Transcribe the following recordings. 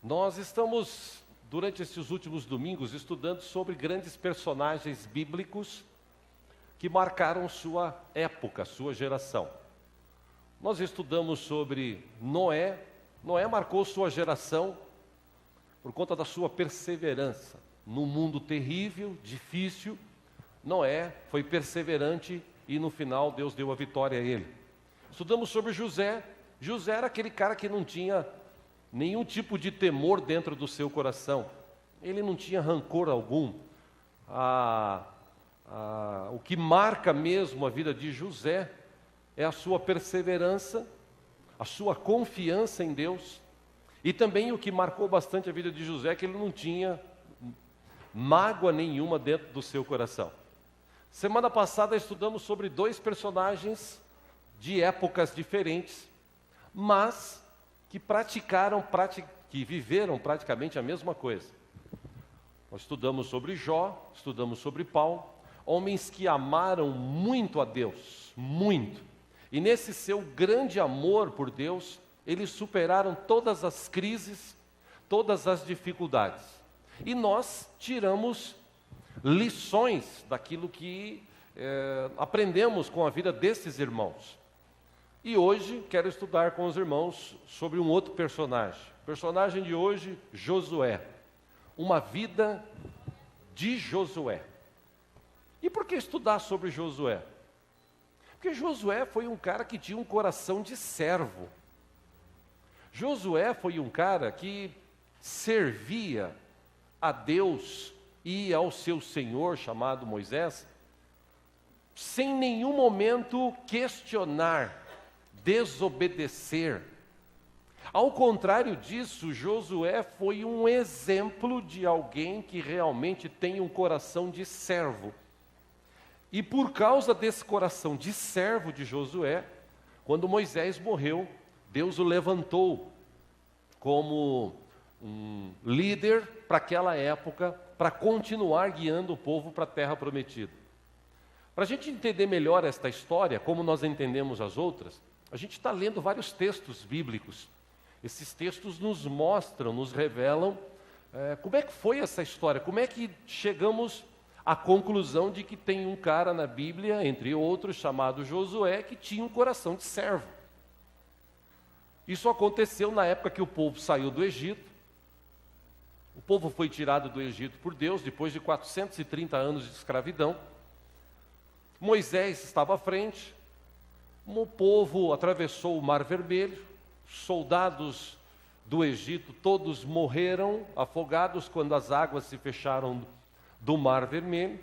Nós estamos, durante esses últimos domingos, estudando sobre grandes personagens bíblicos que marcaram sua época, sua geração. Nós estudamos sobre Noé. Noé marcou sua geração por conta da sua perseverança. Num mundo terrível, difícil, Noé foi perseverante e no final Deus deu a vitória a ele. Estudamos sobre José. José era aquele cara que não tinha nenhum tipo de temor dentro do seu coração. Ele não tinha rancor algum. O que marca mesmo a vida de José é a sua perseverança, a sua confiança em Deus. E também o que marcou bastante a vida de José é que ele não tinha mágoa nenhuma dentro do seu coração. Semana passada estudamos sobre dois personagens de épocas diferentes, mas que viveram praticamente a mesma coisa. Nós estudamos sobre Jó, estudamos sobre Paulo, homens que amaram muito a Deus, muito. E nesse seu grande amor por Deus, eles superaram todas as crises, todas as dificuldades. E nós tiramos lições daquilo que aprendemos com a vida desses irmãos. E hoje quero estudar com os irmãos sobre um outro personagem. O personagem de hoje, Josué. Uma vida de Josué. E por que estudar sobre Josué? Porque Josué foi um cara que tinha um coração de servo. Josué foi um cara que servia a Deus e ao seu senhor, chamado Moisés, sem nenhum momento questionar, desobedecer. Ao contrário disso, Josué foi um exemplo de alguém que realmente tem um coração de servo. E por causa desse coração de servo de Josué, quando Moisés morreu, Deus o levantou como um líder para aquela época, para continuar guiando o povo para a terra prometida. Para a gente entender melhor esta história, como nós entendemos as outras, a gente está lendo vários textos bíblicos. Esses textos nos mostram, nos revelam como é que foi essa história, como é que chegamos à conclusão de que tem um cara na Bíblia, entre outros, chamado Josué, que tinha um coração de servo. Isso aconteceu na época que o povo saiu do Egito. O povo foi tirado do Egito por Deus, depois de 430 anos de escravidão. Moisés estava à frente. O povo atravessou o Mar Vermelho, soldados do Egito todos morreram afogados quando as águas se fecharam do Mar Vermelho.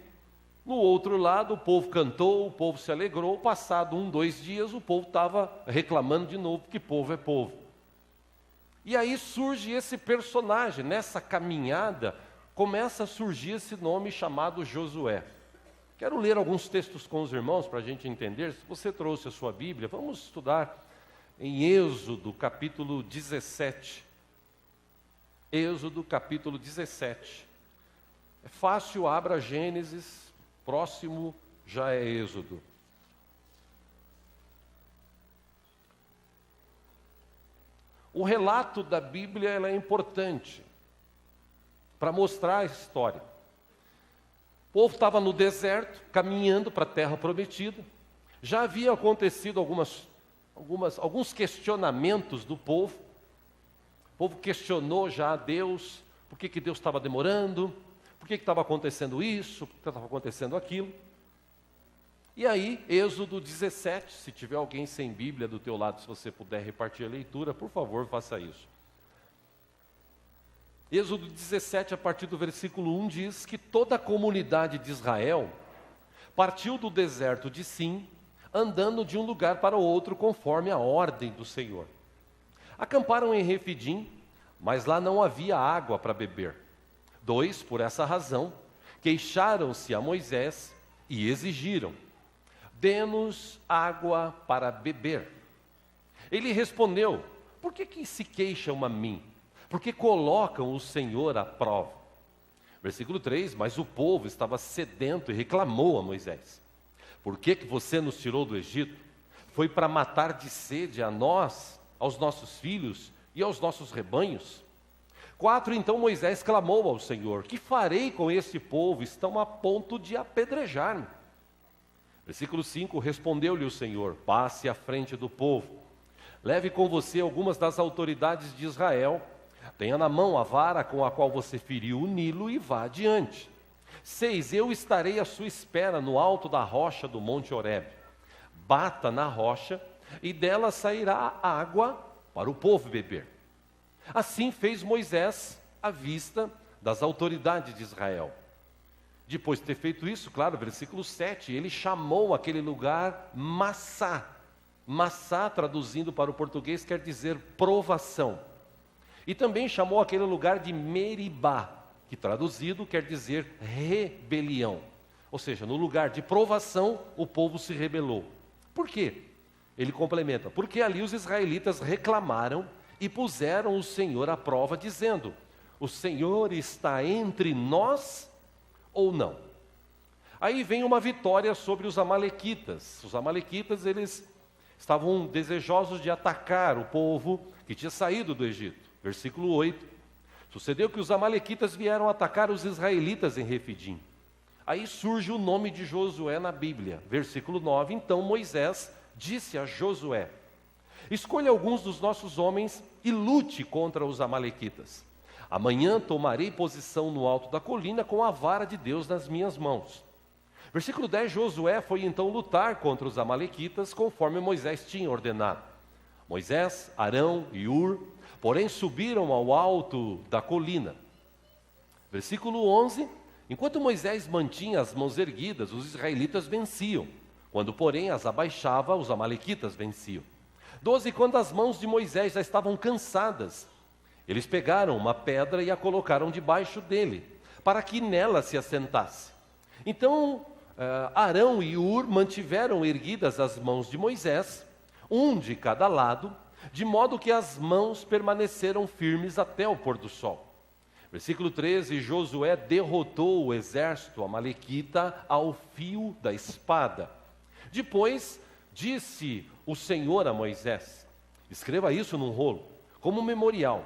No outro lado, o povo cantou, o povo se alegrou. Passado 2 dias, o povo estava reclamando de novo, que povo é povo. E aí surge esse personagem, nessa caminhada, começa a surgir esse nome chamado Josué. Quero ler alguns textos com os irmãos para a gente entender. Se você trouxe a sua Bíblia, vamos estudar em Êxodo, capítulo 17. Êxodo, capítulo 17. É fácil, abra Gênesis, próximo já é Êxodo. O relato da Bíblia é importante para mostrar a história. O povo estava no deserto, caminhando para a terra prometida. Já havia acontecido alguns questionamentos do povo. O povo questionou já a Deus, por que Deus estava demorando, por que estava acontecendo isso, por que estava acontecendo aquilo. E aí, Êxodo 17, se tiver alguém sem Bíblia do teu lado, se você puder repartir a leitura, por favor, faça isso. Êxodo 17, a partir do versículo 1, diz que toda a comunidade de Israel partiu do deserto de Sim, andando de um lugar para o outro, conforme a ordem do Senhor. Acamparam em Refidim, mas lá não havia água para beber. 2, por essa razão, queixaram-se a Moisés e exigiram: dê-nos água para beber. Ele respondeu: por que se queixam a mim? Porque colocam o Senhor à prova. Versículo 3, mas o povo estava sedento e reclamou a Moisés: por que você nos tirou do Egito? Foi para matar de sede a nós, aos nossos filhos e aos nossos rebanhos? 4, então Moisés clamou ao Senhor: que farei com este povo? Estão a ponto de apedrejar-me. Versículo 5, respondeu-lhe o Senhor: passe à frente do povo, leve com você algumas das autoridades de Israel, tenha na mão a vara com a qual você feriu o Nilo e vá adiante. 6, eu estarei à sua espera no alto da rocha do monte Horebe. Bata na rocha e dela sairá água para o povo beber. Assim fez Moisés à vista das autoridades de Israel. Depois de ter feito isso, claro, versículo 7, ele chamou aquele lugar Massá. Massá, traduzindo para o português, quer dizer provação. E também chamou aquele lugar de Meribá, que traduzido quer dizer rebelião. Ou seja, no lugar de provação, o povo se rebelou. Por quê? Ele complementa: porque ali os israelitas reclamaram e puseram o Senhor à prova, dizendo: o Senhor está entre nós ou não? Aí vem uma vitória sobre os amalequitas. Os amalequitas, eles estavam desejosos de atacar o povo que tinha saído do Egito. Versículo 8. Sucedeu que os amalequitas vieram atacar os israelitas em Refidim. Aí surge o nome de Josué na Bíblia. Versículo 9. Então Moisés disse a Josué: escolha alguns dos nossos homens e lute contra os amalequitas. Amanhã tomarei posição no alto da colina com a vara de Deus nas minhas mãos. Versículo 10, Josué foi então lutar contra os amalequitas, conforme Moisés tinha ordenado. Moisés, Arão e Ur, porém, subiram ao alto da colina. Versículo 11, enquanto Moisés mantinha as mãos erguidas, os israelitas venciam. Quando, porém, as abaixava, os amalequitas venciam. 12, quando as mãos de Moisés já estavam cansadas, eles pegaram uma pedra e a colocaram debaixo dele, para que nela se assentasse. Então, Arão e Ur mantiveram erguidas as mãos de Moisés, um de cada lado, de modo que as mãos permaneceram firmes até o pôr do sol. Versículo 13, Josué derrotou o exército amalequita ao fio da espada. Depois disse o Senhor a Moisés: escreva isso num rolo, como memorial,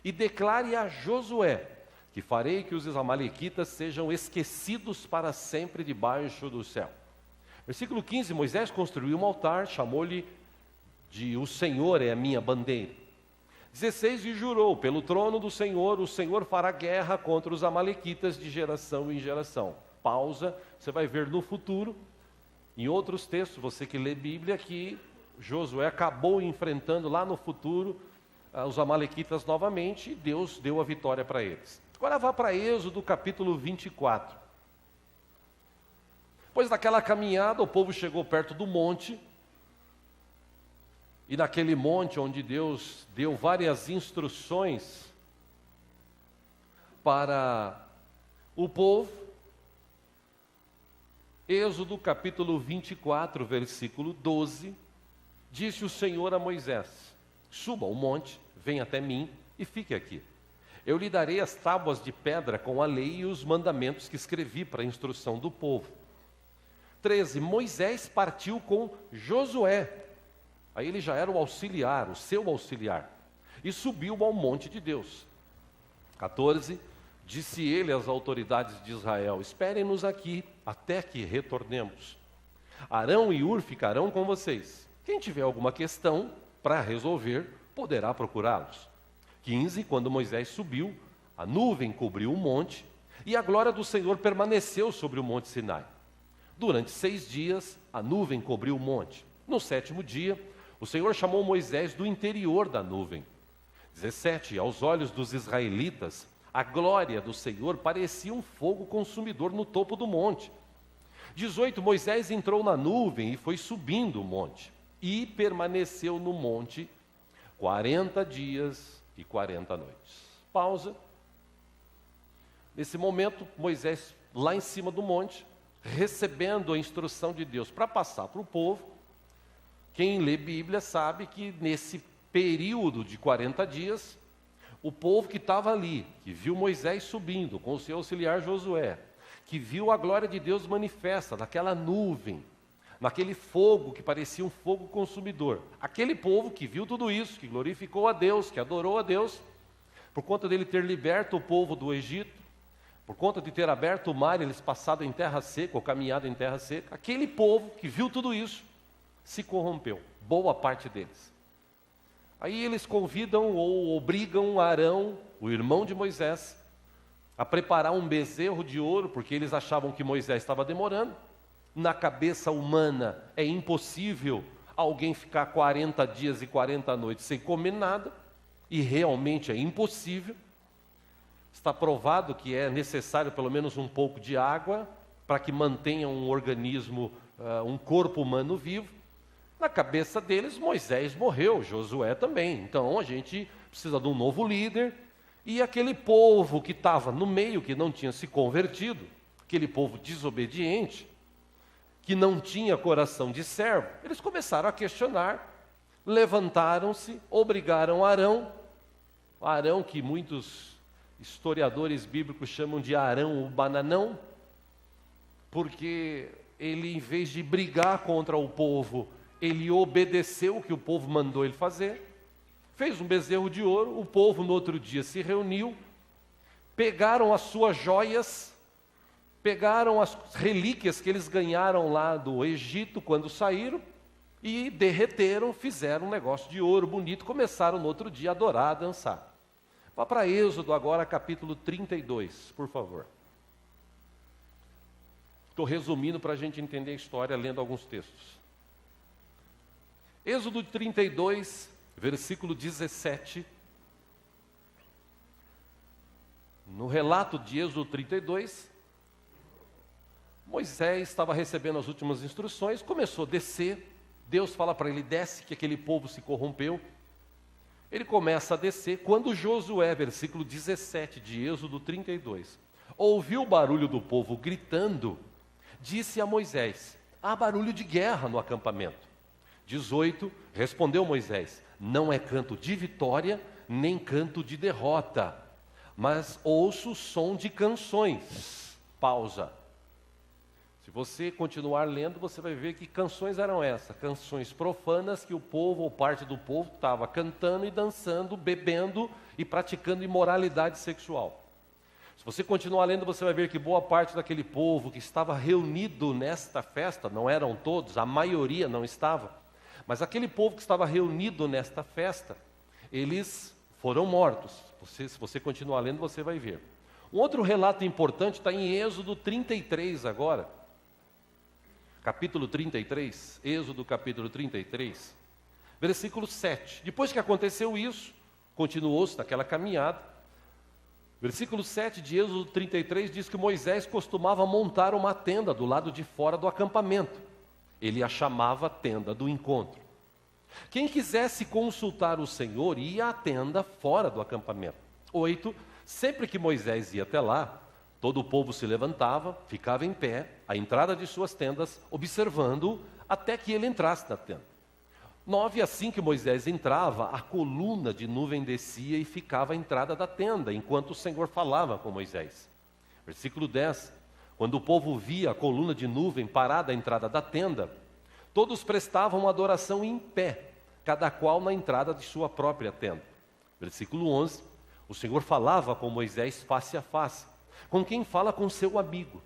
e declare a Josué que farei que os amalequitas sejam esquecidos para sempre debaixo do céu. Versículo 15, Moisés construiu um altar, chamou-lhe de o Senhor é a minha bandeira. 16, e jurou: pelo trono do Senhor, o Senhor fará guerra contra os amalequitas de geração em geração. Pausa, você vai ver no futuro, em outros textos, você que lê Bíblia, que Josué acabou enfrentando lá no futuro os amalequitas novamente, e Deus deu a vitória para eles. Agora vá para Êxodo capítulo 24. Depois daquela caminhada, o povo chegou perto do monte, e naquele monte onde Deus deu várias instruções para o povo, Êxodo capítulo 24, versículo 12, disse o Senhor a Moisés: suba ao monte, venha até mim e fique aqui. Eu lhe darei as tábuas de pedra com a lei e os mandamentos que escrevi para a instrução do povo. 13, Moisés partiu com Josué. Aí ele já era o auxiliar, o seu auxiliar, e subiu ao monte de Deus. 14, disse ele às autoridades de Israel: esperem-nos aqui até que retornemos. Arão e Ur ficarão com vocês. Quem tiver alguma questão para resolver, poderá procurá-los. 15, quando Moisés subiu, a nuvem cobriu o monte, e a glória do Senhor permaneceu sobre o monte Sinai. Durante 6 dias, a nuvem cobriu o monte. No 7º dia, o Senhor chamou Moisés do interior da nuvem. 17, aos olhos dos israelitas, a glória do Senhor parecia um fogo consumidor no topo do monte. 18, Moisés entrou na nuvem e foi subindo o monte, e permaneceu no monte 40 dias e 40 noites. Pausa. Nesse momento, Moisés, lá em cima do monte, recebendo a instrução de Deus para passar para o povo. Quem lê Bíblia sabe que nesse período de 40 dias, o povo que estava ali, que viu Moisés subindo com o seu auxiliar Josué, que viu a glória de Deus manifesta naquela nuvem, naquele fogo que parecia um fogo consumidor. Aquele povo que viu tudo isso, que glorificou a Deus, que adorou a Deus, por conta dele ter liberto o povo do Egito, por conta de ter aberto o mar, eles passado em terra seca, ou caminhado em terra seca, aquele povo que viu tudo isso, se corrompeu, boa parte deles. Aí eles convidam ou obrigam Arão, o irmão de Moisés, a preparar um bezerro de ouro, porque eles achavam que Moisés estava demorando. Na cabeça humana é impossível alguém ficar 40 dias e 40 noites sem comer nada, e realmente é impossível. Está provado que é necessário pelo menos um pouco de água para que mantenha um organismo, um corpo humano vivo. Na cabeça deles, Moisés morreu, Josué também. Então a gente precisa de um novo líder. E aquele povo que estava no meio, que não tinha se convertido, aquele povo desobediente, que não tinha coração de servo, eles começaram a questionar, levantaram-se, obrigaram Arão, que muitos historiadores bíblicos chamam de Arão o bananão, porque ele, em vez de brigar contra o povo, ele obedeceu o que o povo mandou ele fazer, fez um bezerro de ouro. O povo no outro dia se reuniu, pegaram as suas joias, pegaram as relíquias que eles ganharam lá do Egito quando saíram, e derreteram, fizeram um negócio de ouro bonito, começaram no outro dia a adorar, a dançar. Vá para Êxodo agora, capítulo 32, por favor. Estou resumindo para a gente entender a história, lendo alguns textos. Êxodo 32, versículo 17. No relato de Êxodo 32, Moisés estava recebendo as últimas instruções, começou a descer. Deus fala para ele: desce, que aquele povo se corrompeu. Ele começa a descer. Quando Josué, versículo 17 de Êxodo 32, ouviu o barulho do povo gritando, disse a Moisés: há barulho de guerra no acampamento. 18, respondeu Moisés: não é canto de vitória, nem canto de derrota, mas ouço o som de canções. Pausa. Se você continuar lendo, você vai ver que canções eram essas, canções profanas que o povo, ou parte do povo, estava cantando e dançando, bebendo e praticando imoralidade sexual. Se você continuar lendo, você vai ver que boa parte daquele povo que estava reunido nesta festa, não eram todos, a maioria não estava, mas aquele povo que estava reunido nesta festa, eles foram mortos. Se você continuar lendo, você vai ver. Um outro relato importante está em Êxodo 33 agora. Capítulo 33, Êxodo capítulo 33, versículo 7. Depois que aconteceu isso, continuou-se naquela caminhada. Versículo 7 de Êxodo 33 diz que Moisés costumava montar uma tenda do lado de fora do acampamento. Ele a chamava tenda do encontro. Quem quisesse consultar o Senhor ia à tenda fora do acampamento. 8. Sempre que Moisés ia até lá, todo o povo se levantava, ficava em pé, à entrada de suas tendas, observando-o até que ele entrasse na tenda. 9, assim que Moisés entrava, a coluna de nuvem descia e ficava à entrada da tenda, enquanto o Senhor falava com Moisés. Versículo 10, quando o povo via a coluna de nuvem parada à entrada da tenda, todos prestavam adoração em pé, cada qual na entrada de sua própria tenda. Versículo 11, o Senhor falava com Moisés face a face, com quem fala com seu amigo.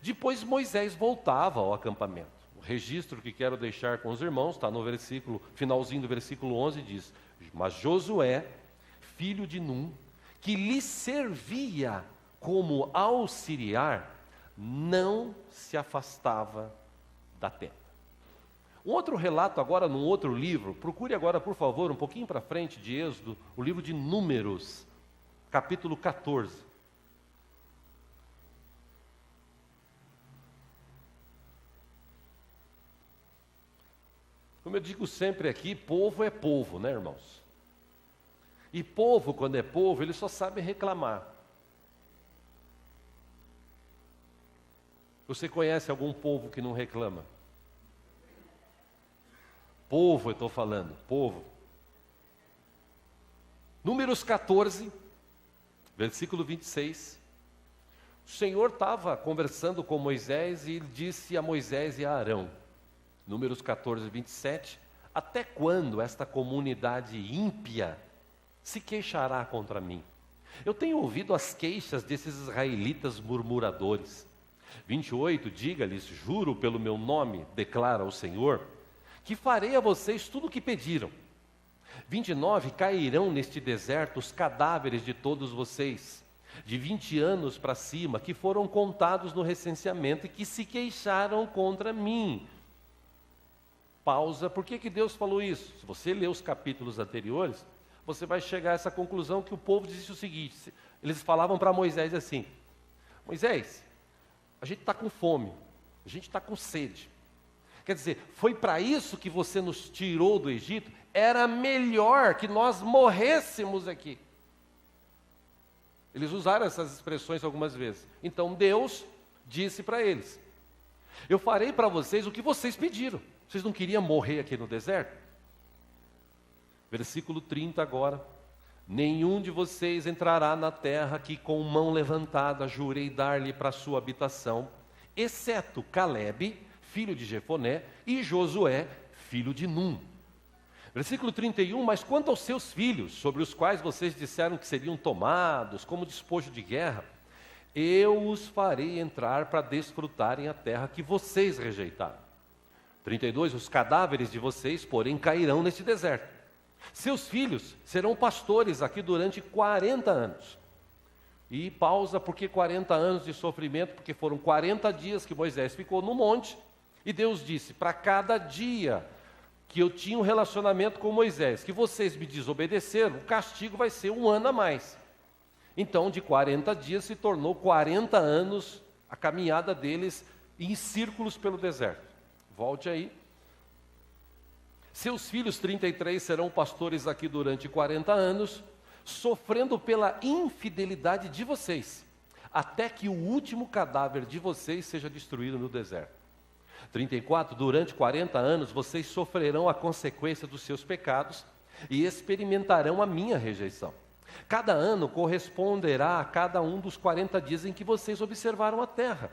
Depois Moisés voltava ao acampamento. O registro que quero deixar com os irmãos está no versículo, finalzinho do versículo 11, diz: mas Josué, filho de Num, que lhe servia como auxiliar, não se afastava da tenda. Um outro relato agora num outro livro, procure agora por favor um pouquinho para frente de Êxodo, o livro de Números, capítulo 14. Como eu digo sempre aqui, povo é povo, né, irmãos? E povo, quando é povo, ele só sabe reclamar. Você conhece algum povo que não reclama? Povo, eu estou falando, povo. Números 14, versículo 26. O Senhor estava conversando com Moisés e ele disse a Moisés e a Arão, Números 14, 27, até quando esta comunidade ímpia se queixará contra mim? Eu tenho ouvido as queixas desses israelitas murmuradores. 28, diga-lhes, juro pelo meu nome, declara o Senhor, que farei a vocês tudo o que pediram. 29, cairão neste deserto os cadáveres de todos vocês, de 20 anos para cima, que foram contados no recenseamento e que se queixaram contra mim. Pausa, por que Deus falou isso? Se você ler os capítulos anteriores, você vai chegar a essa conclusão que o povo disse o seguinte, eles falavam para Moisés assim, Moisés, a gente está com fome, a gente está com sede. Quer dizer, foi para isso que você nos tirou do Egito? Era melhor que nós morrêssemos aqui. Eles usaram essas expressões algumas vezes. Então Deus disse para eles, eu farei para vocês o que vocês pediram. Vocês não queriam morrer aqui no deserto? Versículo 30 agora. Nenhum de vocês entrará na terra que com mão levantada jurei dar-lhe para sua habitação, exceto Calebe, filho de Jefoné, e Josué, filho de Num. Versículo 31, mas quanto aos seus filhos, sobre os quais vocês disseram que seriam tomados como despojo de guerra, eu os farei entrar para desfrutarem a terra que vocês rejeitaram. 32, os cadáveres de vocês, porém, cairão neste deserto. Seus filhos serão pastores aqui durante 40 anos. E pausa, porque 40 anos de sofrimento? Porque foram 40 dias que Moisés ficou no monte, e Deus disse, para cada dia que eu tinha um relacionamento com Moisés, que vocês me desobedeceram, o castigo vai ser 1 ano a mais. Então, de 40 dias se tornou 40 anos a caminhada deles em círculos pelo deserto. Volte aí. Seus filhos, 33, serão pastores aqui durante 40 anos, sofrendo pela infidelidade de vocês, até que o último cadáver de vocês seja destruído no deserto. 34, durante 40 anos vocês sofrerão a consequência dos seus pecados e experimentarão a minha rejeição. Cada ano corresponderá a cada um dos 40 dias em que vocês observaram a terra.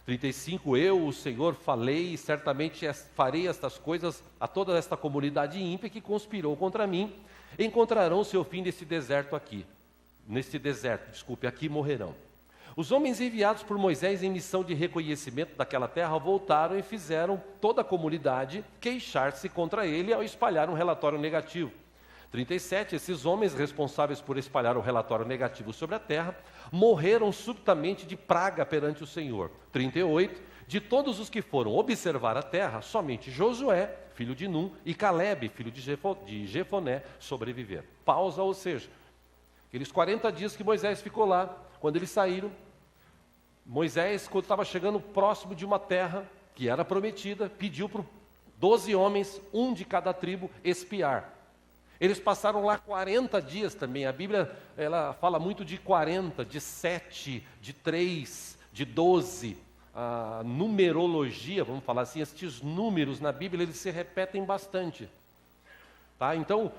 35, eu, o Senhor, falei e certamente farei estas coisas a toda esta comunidade ímpia que conspirou contra mim, encontrarão seu fim neste deserto aqui. Aqui morrerão. Os homens enviados por Moisés em missão de reconhecimento daquela terra voltaram e fizeram toda a comunidade queixar-se contra ele ao espalhar um relatório negativo. 37, esses homens responsáveis por espalhar o relatório negativo sobre a terra, morreram subitamente de praga perante o Senhor. 38, de todos os que foram observar a terra, somente Josué, filho de Num, e Calebe, filho de Jefoné, sobreviveram. Pausa, ou seja, aqueles 40 dias que Moisés ficou lá, quando eles saíram, Moisés, quando estava chegando próximo de uma terra que era prometida, pediu para 12 homens, um de cada tribo, espiar. Eles passaram lá 40 dias também. A Bíblia ela fala muito de 40, de 7, de 3, de 12. A numerologia, vamos falar assim, estes números na Bíblia, eles se repetem bastante. Tá? Então,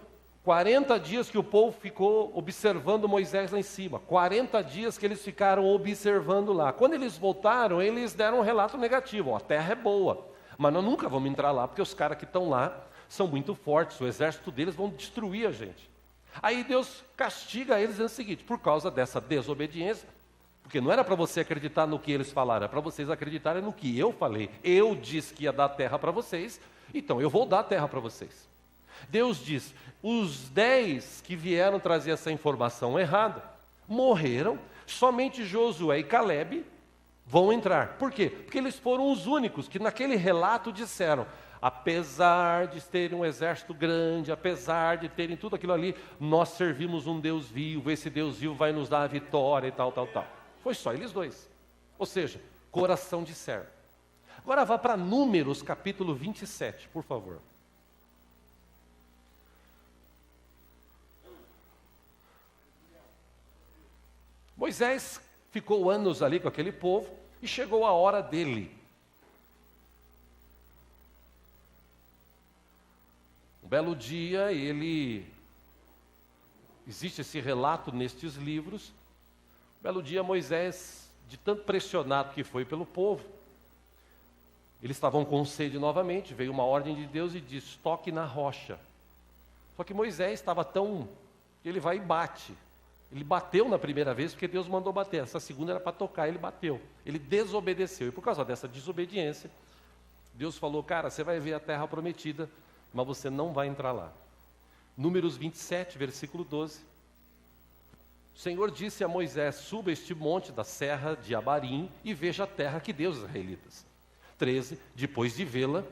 40 dias que o povo ficou observando Moisés lá em cima. 40 dias que eles ficaram observando lá. Quando eles voltaram, eles deram um relato negativo. Ó, a terra é boa, mas nós nunca vamos entrar lá, porque os caras que estão lá são muito fortes, o exército deles vão destruir a gente. Aí Deus castiga eles dizendo o seguinte, por causa dessa desobediência, porque não era para você acreditar no que eles falaram, era para vocês acreditarem no que eu falei. Eu disse que ia dar terra para vocês, então eu vou dar a terra para vocês. Deus diz, os 10 que vieram trazer essa informação errada, morreram, somente Josué e Calebe vão entrar. Por quê? Porque eles foram os únicos que naquele relato disseram, apesar de terem um exército grande, apesar de terem tudo aquilo ali, nós servimos um Deus vivo, esse Deus vivo vai nos dar a vitória e tal. Foi só eles dois. Ou seja, coração de servo. Agora vá para Números, capítulo 27, por favor. Moisés ficou anos ali com aquele povo e chegou a hora dele. Belo dia, existe esse relato nestes livros, belo dia Moisés, de tanto pressionado que foi pelo povo, eles estavam com sede novamente, veio uma ordem de Deus e disse, toque na rocha. Só que Moisés estava tão Ele vai e bate. Ele bateu na primeira vez porque Deus mandou bater. Essa segunda era para tocar, ele bateu. Ele desobedeceu. E por causa dessa desobediência, Deus falou, cara, você vai ver a terra prometida, mas você não vai entrar lá. Números 27, versículo 12. O Senhor disse a Moisés, suba este monte da serra de Abarim e veja a terra que deu aos israelitas. 13, depois de vê-la,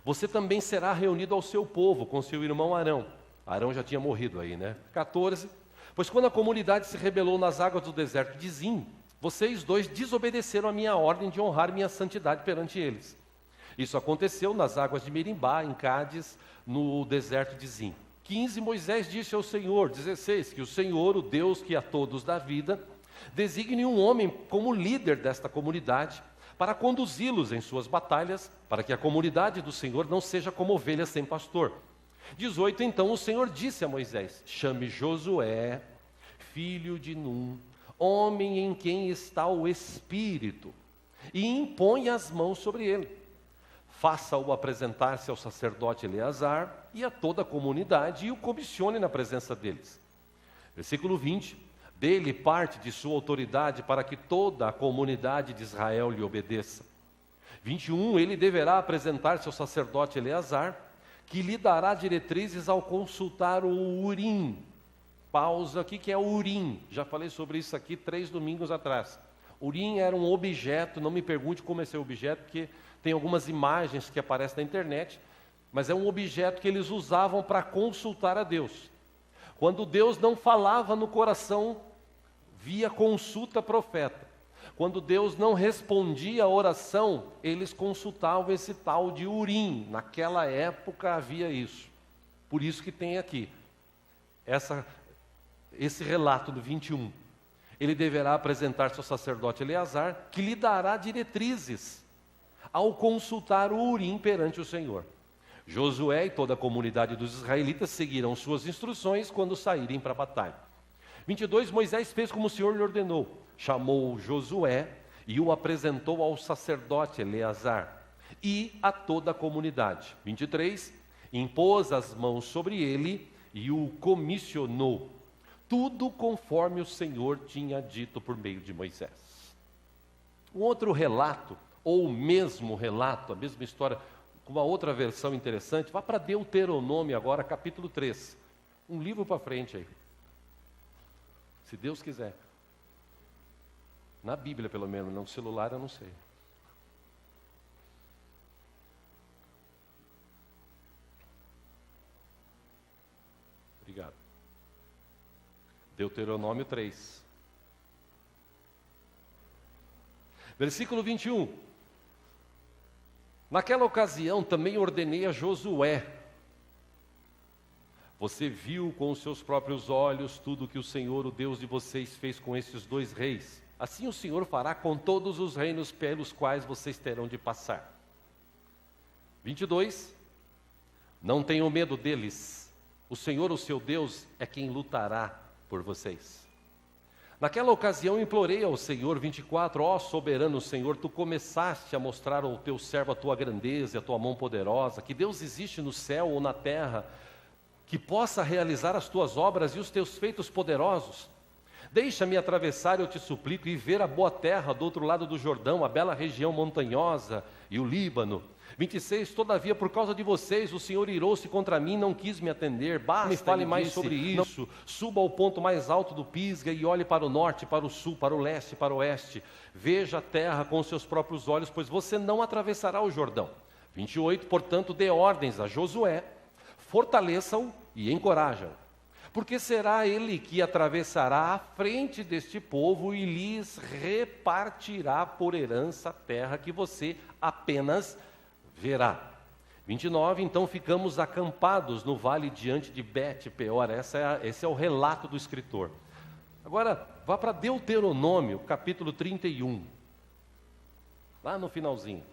você também será reunido ao seu povo com seu irmão Arão. Arão já tinha morrido aí, né? 14, pois quando a comunidade se rebelou nas águas do deserto de Zim, vocês dois desobedeceram a minha ordem de honrar minha santidade perante eles. Isso aconteceu nas águas de Merimbá, em Cádiz, no deserto de Zim. 15, Moisés disse ao Senhor, 16, que o Senhor, o Deus que a todos dá vida, designe um homem como líder desta comunidade, para conduzi-los em suas batalhas, para que a comunidade do Senhor não seja como ovelhas sem pastor. 18, então o Senhor disse a Moisés, chame Josué, filho de Num, homem em quem está o Espírito, e impõe as mãos sobre ele. Faça-o apresentar-se ao sacerdote Eleazar e a toda a comunidade e o comissione na presença deles. Versículo 20, dele parte de sua autoridade para que toda a comunidade de Israel lhe obedeça. 21, ele deverá apresentar-se ao sacerdote Eleazar, que lhe dará diretrizes ao consultar o Urim. Pausa, o que é o Urim? Já falei sobre isso aqui 3 domingos atrás. Urim era um objeto, não me pergunte como é esse objeto, porque tem algumas imagens que aparecem na internet, mas é um objeto que eles usavam para consultar a Deus. Quando Deus não falava no coração, via consulta profeta. Quando Deus não respondia a oração, eles consultavam esse tal de Urim. Naquela época havia isso. Por isso que tem aqui esse relato do 21. Ele deverá apresentar-se ao sacerdote Eleazar, que lhe dará diretrizes ao consultar o Urim perante o Senhor. Josué e toda a comunidade dos israelitas seguirão suas instruções quando saírem para a batalha. 22, Moisés fez como o Senhor lhe ordenou. Chamou Josué e o apresentou ao sacerdote Eleazar e a toda a comunidade. 23, impôs as mãos sobre ele e o comissionou. Tudo conforme o Senhor tinha dito por meio de Moisés. Um outro relato, ou o mesmo relato, a mesma história, com uma outra versão interessante, vá para Deuteronômio agora, capítulo 3. Um livro para frente aí. Se Deus quiser. Na Bíblia, pelo menos, no celular eu não sei. Obrigado. Deuteronômio 3. Versículo 21. Naquela ocasião também ordenei a Josué. Você viu com os seus próprios olhos tudo o que o Senhor, o Deus de vocês, fez com esses 2 reis. Assim o Senhor fará com todos os reinos pelos quais vocês terão de passar. 22. Não tenham medo deles. O Senhor, o seu Deus, é quem lutará por vocês. Naquela ocasião implorei ao Senhor, 24, ó soberano Senhor, tu começaste a mostrar ao teu servo a tua grandeza e a tua mão poderosa, que Deus existe no céu ou na terra, que possa realizar as tuas obras e os teus feitos poderosos. Deixa-me atravessar, eu te suplico, e ver a boa terra do outro lado do Jordão, a bela região montanhosa e o Líbano. 26, todavia por causa de vocês o Senhor irou-se contra mim, não quis me atender. Basta, me fale mais sobre isso. Suba ao ponto mais alto do Pisga e olhe para o norte, para o sul, para o leste, para o oeste. Veja a terra com seus próprios olhos, pois você não atravessará o Jordão. 28, portanto, dê ordens a Josué, fortaleça-o e encoraja-o. Porque será ele que atravessará à frente deste povo e lhes repartirá por herança a terra que você apenas verá. 29, então ficamos acampados no vale diante de Bet-peor. Esse é o relato do escritor. Agora, vá para Deuteronômio, capítulo 31. Lá no finalzinho.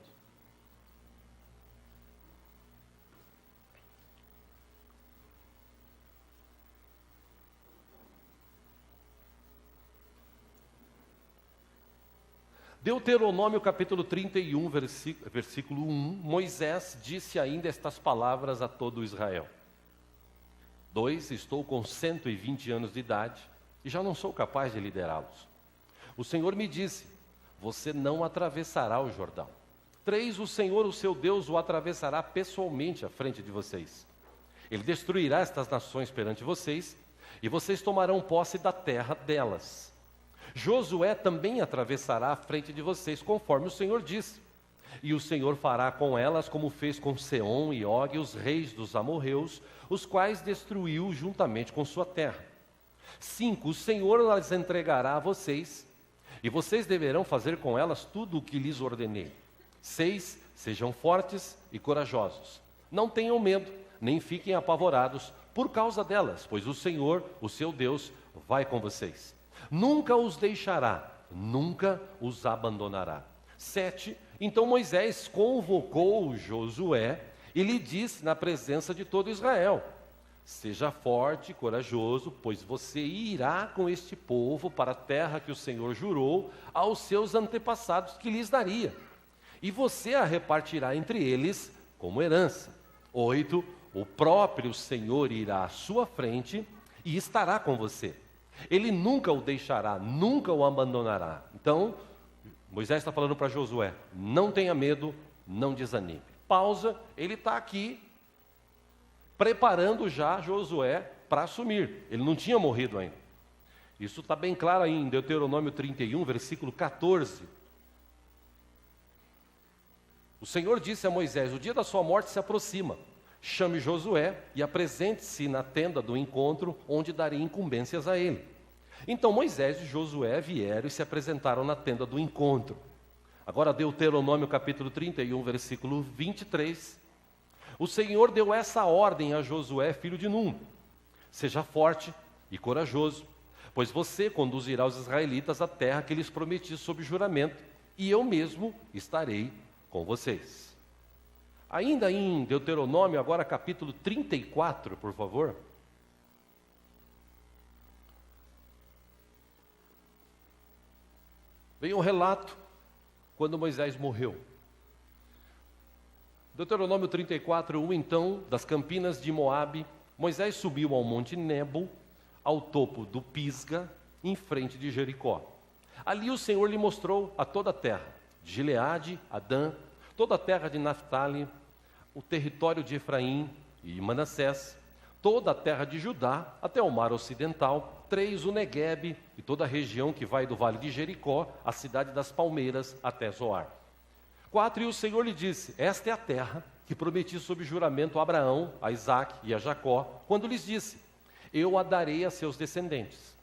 Deuteronômio capítulo 31, versículo 1, Moisés disse ainda estas palavras a todo Israel. 2, estou com 120 anos de idade e já não sou capaz de liderá-los. O Senhor me disse, você não atravessará o Jordão. 3, o Senhor, o seu Deus, o atravessará pessoalmente à frente de vocês. Ele destruirá estas nações perante vocês, e vocês tomarão posse da terra delas. Josué também atravessará à frente de vocês, conforme o Senhor disse. E o Senhor fará com elas como fez com Seom e Og, os reis dos amorreus, os quais destruiu juntamente com sua terra. 5, o Senhor as entregará a vocês, e vocês deverão fazer com elas tudo o que lhes ordenei. 6, sejam fortes e corajosos. Não tenham medo, nem fiquem apavorados por causa delas, pois o Senhor, o seu Deus, vai com vocês. Nunca os deixará, nunca os abandonará. 7, então Moisés convocou Josué e lhe disse na presença de todo Israel, seja forte e corajoso, pois você irá com este povo para a terra que o Senhor jurou aos seus antepassados que lhes daria. E você a repartirá entre eles como herança. 8, o próprio Senhor irá à sua frente e estará com você. Ele nunca o deixará, nunca o abandonará. Então, Moisés está falando para Josué, não tenha medo, não desanime. Pausa, ele está aqui preparando já Josué para assumir. Ele não tinha morrido ainda. Isso está bem claro aí em Deuteronômio 31, versículo 14. O Senhor disse a Moisés, o dia da sua morte se aproxima. Chame Josué e apresente-se na tenda do encontro, onde darei incumbências a ele. Então Moisés e Josué vieram e se apresentaram na tenda do encontro. Agora Deuteronômio capítulo 31, versículo 23. O Senhor deu essa ordem a Josué, filho de Num. Seja forte e corajoso, pois você conduzirá os israelitas à terra que lhes prometi sob juramento, e eu mesmo estarei com vocês. Ainda em Deuteronômio, agora capítulo 34, por favor. Vem um relato quando Moisés morreu. Deuteronômio 34, 1, então, das campinas de Moabe, Moisés subiu ao monte Nebo, ao topo do Pisga, em frente de Jericó. Ali o Senhor lhe mostrou a toda a terra, de Gileade a Dan, toda a terra de Naftali, o território de Efraim e Manassés, toda a terra de Judá, até o mar ocidental, 3, o Neguebe e toda a região que vai do vale de Jericó, a cidade das palmeiras, até Zoar. 4, e o Senhor lhe disse, esta é a terra que prometi sob juramento a Abraão, a Isaque e a Jacó, quando lhes disse, eu a darei a seus descendentes.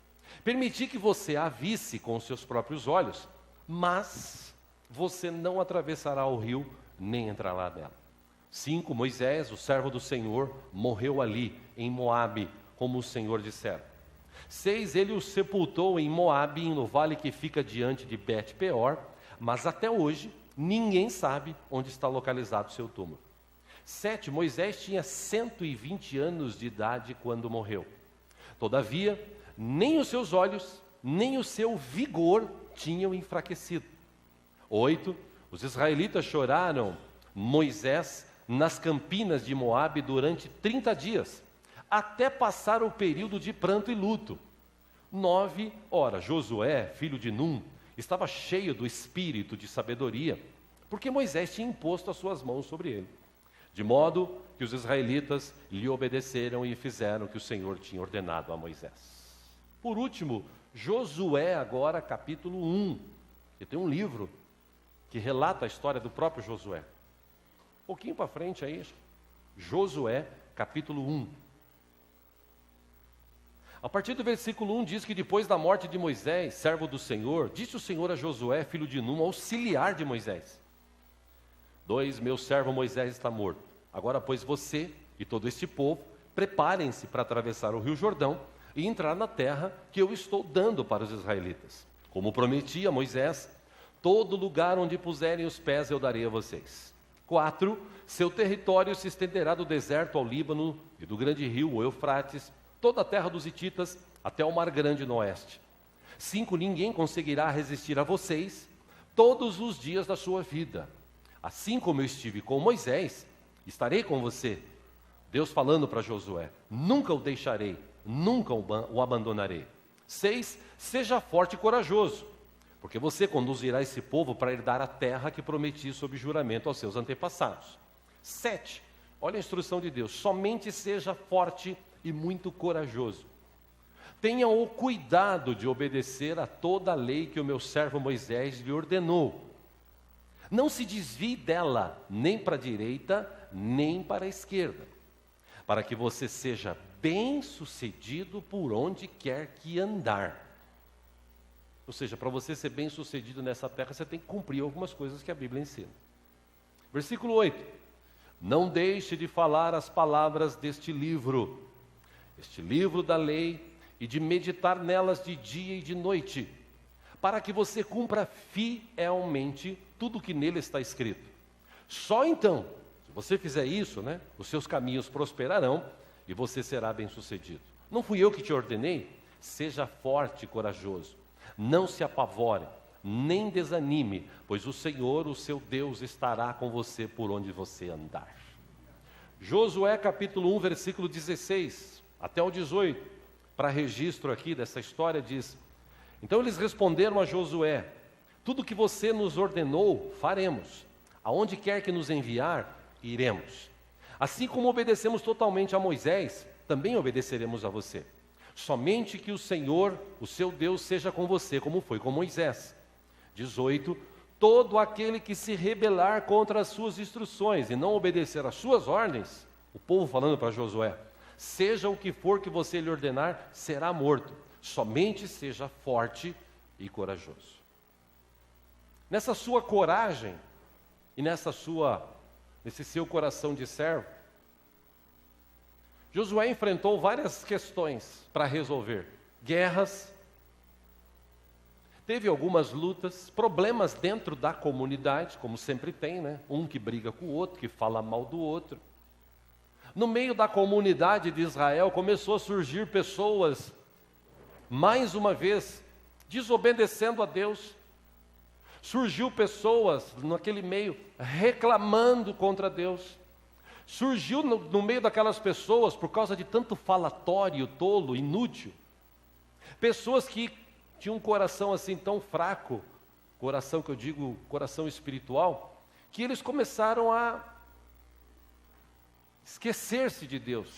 Permiti que você a visse com os seus próprios olhos, mas você não atravessará o rio, nem entrará nela. 5, Moisés, o servo do Senhor, morreu ali, em Moabe, como o Senhor dissera. 6, ele o sepultou em Moabe, no vale que fica diante de Bet-peor, mas até hoje ninguém sabe onde está localizado o seu túmulo. 7, Moisés tinha 120 anos de idade quando morreu. Todavia, nem os seus olhos, nem o seu vigor tinham enfraquecido. 8, os israelitas choraram Moisés nas campinas de Moabe durante 30 dias, até passar o período de pranto e luto. 9, ora, Josué, filho de Num, estava cheio do espírito de sabedoria, porque Moisés tinha imposto as suas mãos sobre ele, de modo que os israelitas lhe obedeceram e fizeram o que o Senhor tinha ordenado a Moisés. Por último, Josué agora, capítulo 1, que tem um livro que relata a história do próprio Josué. Um pouquinho para frente aí, Josué, capítulo 1. A partir do versículo 1 diz que depois da morte de Moisés, servo do Senhor, disse o Senhor a Josué, filho de Num, auxiliar de Moisés. 2, meu servo Moisés está morto. Agora, pois, você e todo este povo, preparem-se para atravessar o rio Jordão e entrar na terra que eu estou dando para os israelitas. Como prometi a Moisés, todo lugar onde puserem os pés eu darei a vocês. 4, seu território se estenderá do deserto ao Líbano e do grande rio, o Eufrates, toda a terra dos hititas, até o mar grande no oeste. 5, ninguém conseguirá resistir a vocês todos os dias da sua vida. Assim como eu estive com Moisés, estarei com você. Deus falando para Josué: nunca o deixarei, nunca o abandonarei. 6, seja forte e corajoso, porque você conduzirá esse povo para herdar a terra que prometi sob juramento aos seus antepassados. 7, olha a instrução de Deus: somente seja forte e muito corajoso. Tenha o cuidado de obedecer a toda a lei que o meu servo Moisés lhe ordenou. Não se desvie dela, nem para a direita, nem para a esquerda, para que você seja bem-sucedido por onde quer que andar. Ou seja, para você ser bem-sucedido nessa terra, você tem que cumprir algumas coisas que a Bíblia ensina. Versículo 8. Não deixe de falar as palavras deste livro da lei, e de meditar nelas de dia e de noite, para que você cumpra fielmente tudo o que nele está escrito. Só então, se você fizer isso, os seus caminhos prosperarão e você será bem-sucedido. Não fui eu que te ordenei? Seja forte e corajoso. Não se apavore, nem desanime, pois o Senhor, o seu Deus, estará com você por onde você andar. Josué capítulo 1, versículo 16 até o 18, para registro aqui dessa história, diz: então eles responderam a Josué: tudo que você nos ordenou, faremos. Aonde quer que nos enviar, iremos. Assim como obedecemos totalmente a Moisés, também obedeceremos a você. Somente que o Senhor, o seu Deus, seja com você, como foi com Moisés. 18. Todo aquele que se rebelar contra as suas instruções e não obedecer às suas ordens, o povo falando para Josué, seja o que for que você lhe ordenar, será morto. Somente seja forte e corajoso. Nessa sua coragem e nesse seu coração de servo, Josué enfrentou várias questões para resolver. Guerras, teve algumas lutas, problemas dentro da comunidade, como sempre tem, um que briga com o outro, que fala mal do outro. No meio da comunidade de Israel começou a surgir pessoas, mais uma vez, desobedecendo a Deus. Surgiu pessoas naquele meio reclamando contra Deus. Surgiu no meio daquelas pessoas, por causa de tanto falatório tolo, inútil, pessoas que tinham um coração assim tão fraco, coração que eu digo coração espiritual, que eles começaram a esquecer-se de Deus.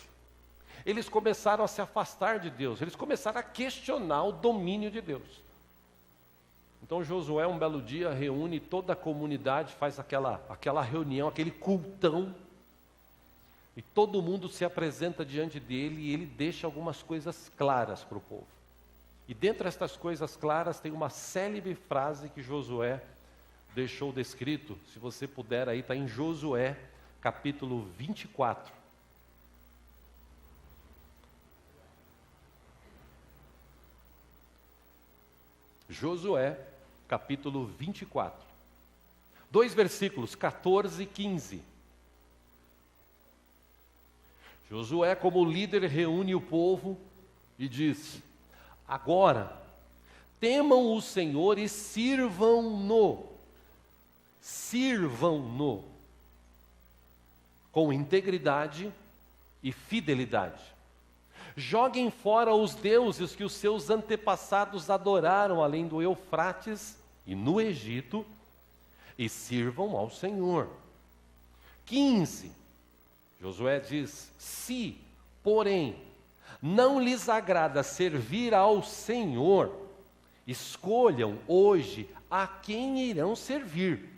Eles começaram a se afastar de Deus, eles começaram a questionar o domínio de Deus. Então Josué, um belo dia, reúne toda a comunidade, faz aquela reunião, aquele cultão, e todo mundo se apresenta diante dele e ele deixa algumas coisas claras para o povo. E dentre estas coisas claras tem uma célebre frase que Josué deixou descrito, se você puder aí, está em Josué capítulo 24. Josué, capítulo 24. 2 versículos, 14 e 15. Josué, como líder, reúne o povo e diz: agora, temam o Senhor e sirvam-no. Sirvam-no com integridade e fidelidade. Joguem fora os deuses que os seus antepassados adoraram além do Eufrates e no Egito, e sirvam ao Senhor. 15. Josué diz: se, porém, não lhes agrada servir ao Senhor, escolham hoje a quem irão servir.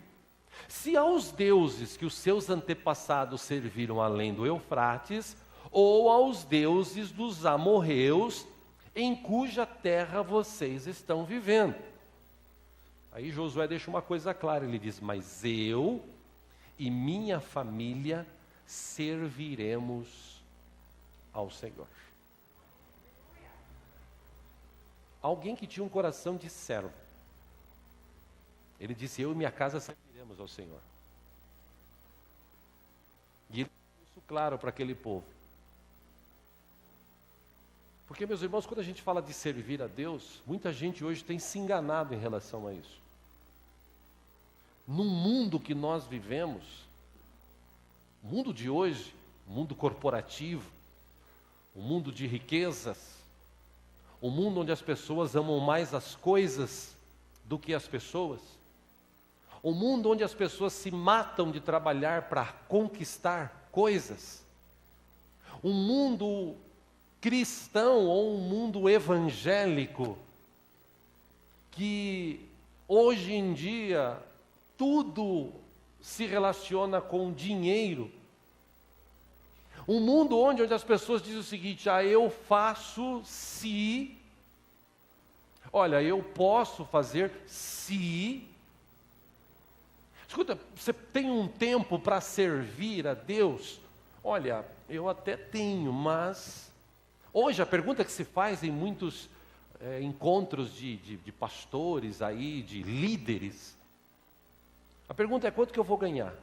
Se aos deuses que os seus antepassados serviram além do Eufrates, ou aos deuses dos amorreus, em cuja terra vocês estão vivendo. Aí Josué deixa uma coisa clara, ele diz: mas eu e minha família serviremos ao Senhor. Alguém que tinha um coração de servo, ele disse: eu e minha casa serviremos ao Senhor. E ele deixou isso claro para aquele povo. Porque, meus irmãos, quando a gente fala de servir a Deus, muita gente hoje tem se enganado em relação a isso. No mundo que nós vivemos, o mundo de hoje, o mundo corporativo, o mundo de riquezas, o mundo onde as pessoas amam mais as coisas do que as pessoas, o mundo onde as pessoas se matam de trabalhar para conquistar coisas, um mundo cristão ou um mundo evangélico que hoje em dia tudo se relaciona com dinheiro. Um mundo onde as pessoas dizem o seguinte: eu faço se, olha, eu posso fazer se. Escuta, você tem um tempo para servir a Deus? Olha, eu até tenho, mas hoje a pergunta que se faz em muitos encontros de pastores aí, de líderes, a pergunta é: quanto que eu vou ganhar?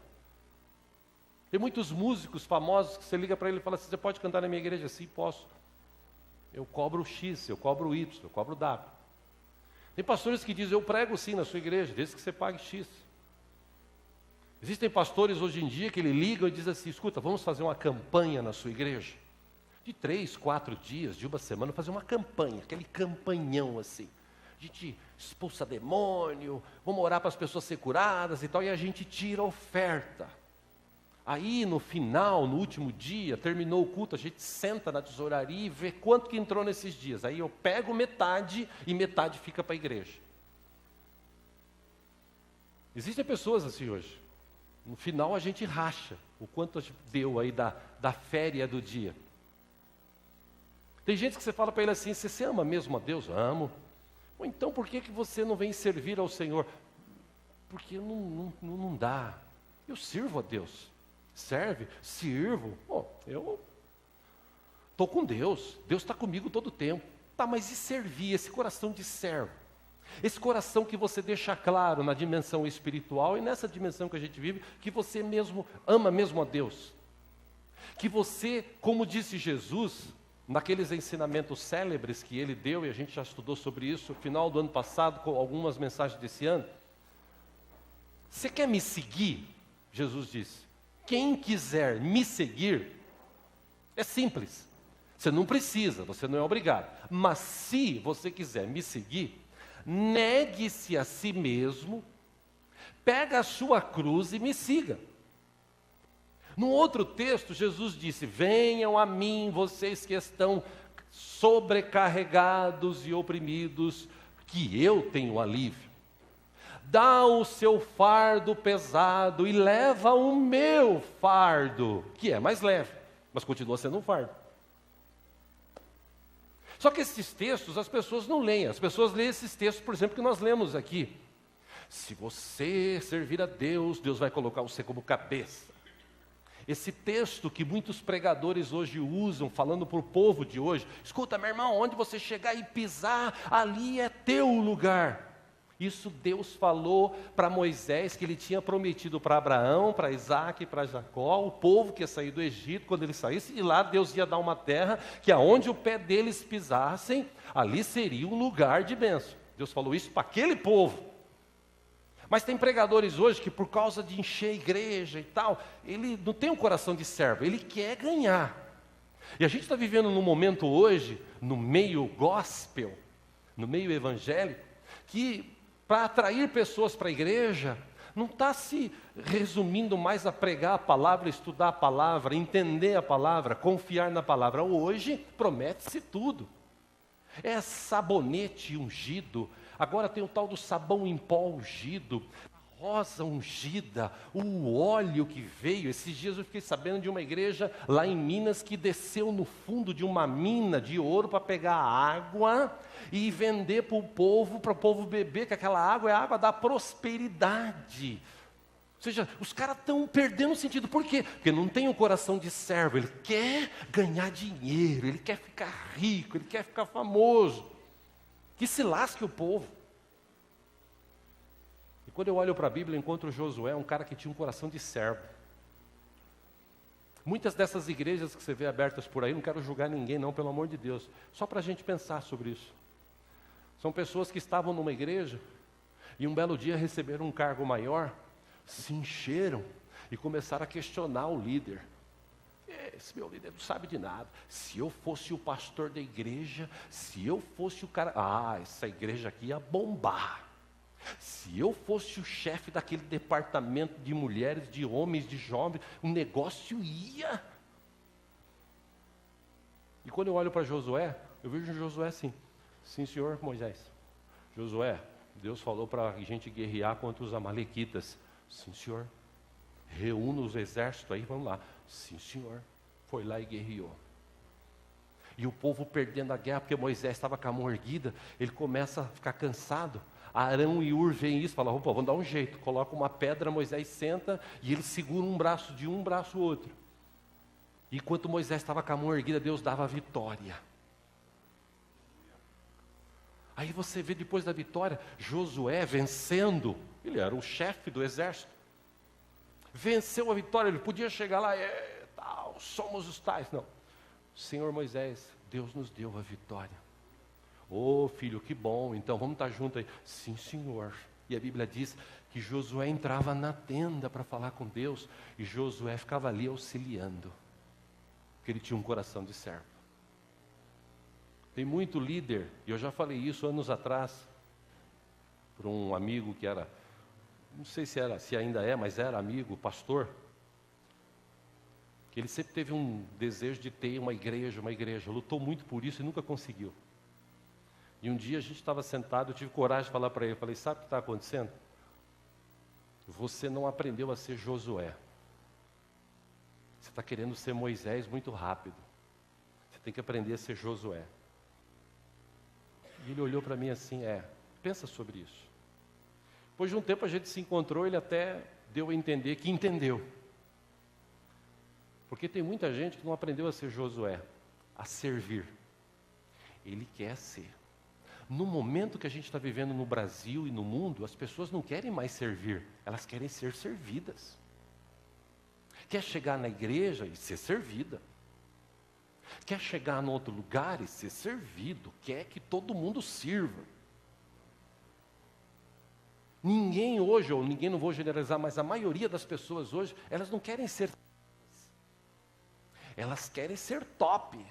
Tem muitos músicos famosos que você liga para ele e fala assim: você pode cantar na minha igreja? Sim, posso. Eu cobro X, eu cobro Y, eu cobro W. Tem pastores que dizem: eu prego sim na sua igreja, desde que você pague X. Existem pastores hoje em dia que ele liga e diz assim: escuta, vamos fazer uma campanha na sua igreja. De 3, 4 dias, de uma semana, fazer uma campanha, aquele campanhão assim. A gente expulsa demônio, vamos orar para as pessoas ser curadas e tal, e a gente tira a oferta. Aí no final, no último dia, terminou o culto, a gente senta na tesouraria e vê quanto que entrou nesses dias. Aí eu pego metade e metade fica para a igreja. Existem pessoas assim hoje. No final a gente racha o quanto a gente deu aí da féria do dia. Tem gente que você fala para ele assim: você ama mesmo a Deus? Amo. Ou então por que você não vem servir ao Senhor? Porque não dá. Eu sirvo a Deus. Serve? Sirvo. Eu estou com Deus. Deus está comigo todo o tempo. Tá, mas e servir? Esse coração de servo? Esse coração que você deixa claro na dimensão espiritual e nessa dimensão que a gente vive, que você mesmo ama mesmo a Deus. Que você, como disse Jesus, naqueles ensinamentos célebres que ele deu, e a gente já estudou sobre isso no final do ano passado, com algumas mensagens desse ano. Você quer me seguir? Jesus disse: quem quiser me seguir, é simples. Você não precisa, você não é obrigado. Mas se você quiser me seguir, negue-se a si mesmo, pega a sua cruz e me siga. No outro texto, Jesus disse: venham a mim, vocês que estão sobrecarregados e oprimidos, que eu tenho alívio. Dá o seu fardo pesado e leva o meu fardo, que é mais leve, mas continua sendo um fardo. Só que esses textos as pessoas não leem. As pessoas leem esses textos, por exemplo, que nós lemos aqui. Se você servir a Deus, Deus vai colocar você como cabeça. Esse texto que muitos pregadores hoje usam, falando para o povo de hoje: escuta, meu irmão, onde você chegar e pisar, ali é teu lugar. Isso Deus falou para Moisés, que ele tinha prometido para Abraão, para Isaac e para Jacó, o povo que ia sair do Egito. Quando ele saísse de lá, Deus ia dar uma terra que aonde o pé deles pisassem, ali seria um lugar de bênção. Deus falou isso para aquele povo. Mas tem pregadores hoje que, por causa de encher a igreja e tal, ele não tem um coração de servo, ele quer ganhar. E a gente está vivendo num momento hoje, no meio gospel, no meio evangélico, que para atrair pessoas para a igreja, não está se resumindo mais a pregar a palavra, estudar a palavra, entender a palavra, confiar na palavra. Hoje promete-se tudo. É sabonete ungido, agora tem o tal do sabão em pó ungido, a rosa ungida, o óleo que veio. Esses dias eu fiquei sabendo de uma igreja lá em Minas que desceu no fundo de uma mina de ouro para pegar água e vender para o povo beber, que aquela água é a água da prosperidade. Ou seja, os caras estão perdendo o sentido. Por quê? Porque não tem um coração de servo. Ele quer ganhar dinheiro, ele quer ficar rico, ele quer ficar famoso. Que se lasque o povo. E quando eu olho para a Bíblia, eu encontro Josué, um cara que tinha um coração de servo. Muitas dessas igrejas que você vê abertas por aí, não quero julgar ninguém não, pelo amor de Deus. Só para a gente pensar sobre isso. São pessoas que estavam numa igreja e um belo dia receberam um cargo maior, se encheram e começaram a questionar o líder. esse meu líder não sabe de nada. Se eu fosse o pastor da igreja, se eu fosse o cara... essa igreja aqui ia bombar. Se eu fosse o chefe daquele departamento de mulheres, de homens, de jovens, o negócio ia. E quando eu olho para Josué, eu vejo Josué assim: sim, senhor Moisés. Josué, Deus falou para a gente guerrear contra os amalequitas. Sim, senhor. Reúna os exércitos aí, vamos lá. Sim, senhor. Foi lá e guerreou. E o povo perdendo a guerra, porque Moisés estava com a mão erguida, ele começa a ficar cansado. Arão e Ur veem isso, falam: opa, vamos dar um jeito. Coloca uma pedra, Moisés senta, e ele segura um braço de um, braço outro. E enquanto Moisés estava com a mão erguida, Deus dava a vitória. Aí você vê depois da vitória, Josué vencendo. Ele era o chefe do exército. Venceu a vitória, ele podia chegar lá, tal, somos os tais. Não. Senhor Moisés, Deus nos deu a vitória. Ô filho, que bom, então vamos estar juntos aí. Sim, senhor. E a Bíblia diz que Josué entrava na tenda para falar com Deus, e Josué ficava ali auxiliando, porque ele tinha um coração de servo. Tem muito líder, e eu já falei isso anos atrás, para um amigo que era, não sei se ainda é, mas era amigo, pastor, que ele sempre teve um desejo de ter uma igreja, lutou muito por isso e nunca conseguiu. E um dia a gente estava sentado, eu tive coragem de falar para ele, eu falei: sabe o que está acontecendo? Você não aprendeu a ser Josué. Você está querendo ser Moisés muito rápido. Você tem que aprender a ser Josué. E ele olhou para mim assim: pensa sobre isso. Depois de um tempo a gente se encontrou, ele até deu a entender que entendeu. Porque tem muita gente que não aprendeu a ser Josué, a servir. Ele quer ser. No momento que a gente está vivendo no Brasil e no mundo, as pessoas não querem mais servir, elas querem ser servidas. Quer chegar na igreja e ser servida. Quer chegar em outro lugar e ser servido. Quer que todo mundo sirva. Ninguém hoje, ou ninguém, não vou generalizar, mas a maioria das pessoas hoje, elas não querem ser, elas querem ser top.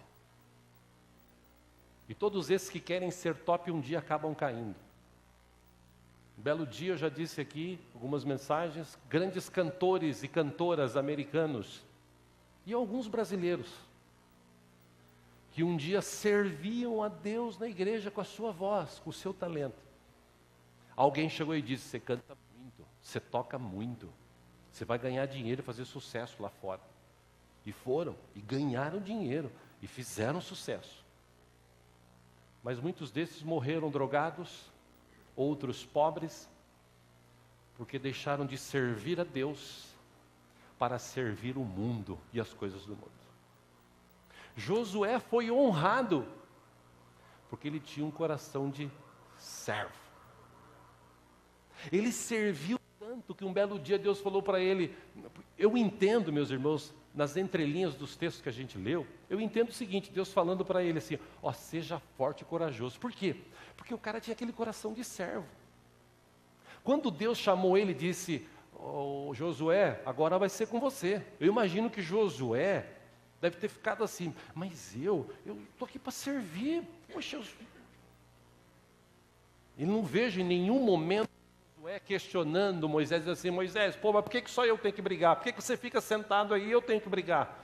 E todos esses que querem ser top um dia acabam caindo. Um belo dia eu já disse aqui algumas mensagens, grandes cantores e cantoras americanos e alguns brasileiros que um dia serviam a Deus na igreja com a sua voz, com o seu talento. Alguém chegou e disse: você canta muito, você toca muito, você vai ganhar dinheiro e fazer sucesso lá fora. E foram, e ganharam dinheiro, e fizeram sucesso. Mas muitos desses morreram drogados, outros pobres, porque deixaram de servir a Deus para servir o mundo e as coisas do mundo. Josué foi honrado, porque ele tinha um coração de servo. Ele serviu tanto que um belo dia Deus falou para ele, eu entendo, meus irmãos, nas entrelinhas dos textos que a gente leu, eu entendo o seguinte, Deus falando para ele assim: seja forte e corajoso. Por quê? Porque o cara tinha aquele coração de servo. Quando Deus chamou ele e disse: Josué, agora vai ser com você. Eu imagino que Josué deve ter ficado assim: mas eu estou aqui para servir. Poxa, e não vejo em nenhum momento Josué questionando Moisés, assim: Moisés, mas por que só eu tenho que brigar? Por que você fica sentado aí e eu tenho que brigar?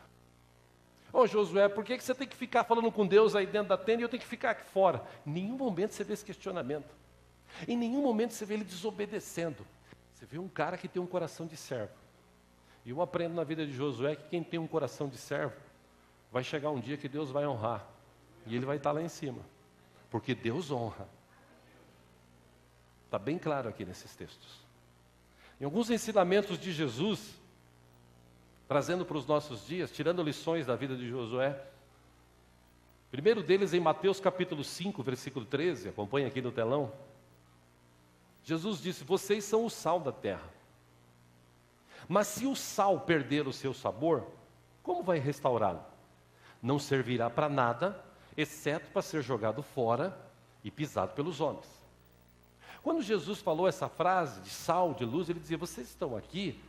Josué, por que você tem que ficar falando com Deus aí dentro da tenda e eu tenho que ficar aqui fora? Em nenhum momento você vê esse questionamento. Em nenhum momento você vê ele desobedecendo. Você vê um cara que tem um coração de servo. E eu aprendo na vida de Josué que quem tem um coração de servo, vai chegar um dia que Deus vai honrar. E ele vai estar lá em cima. Porque Deus honra. Está bem claro aqui nesses textos. Em alguns ensinamentos de Jesus, trazendo para os nossos dias, tirando lições da vida de Josué. Primeiro deles em Mateus capítulo 5, versículo 13, acompanha aqui no telão. Jesus disse: vocês são o sal da terra. Mas se o sal perder o seu sabor, como vai restaurá-lo? Não servirá para nada, exceto para ser jogado fora e pisado pelos homens. Quando Jesus falou essa frase de sal, de luz, ele dizia: vocês estão aqui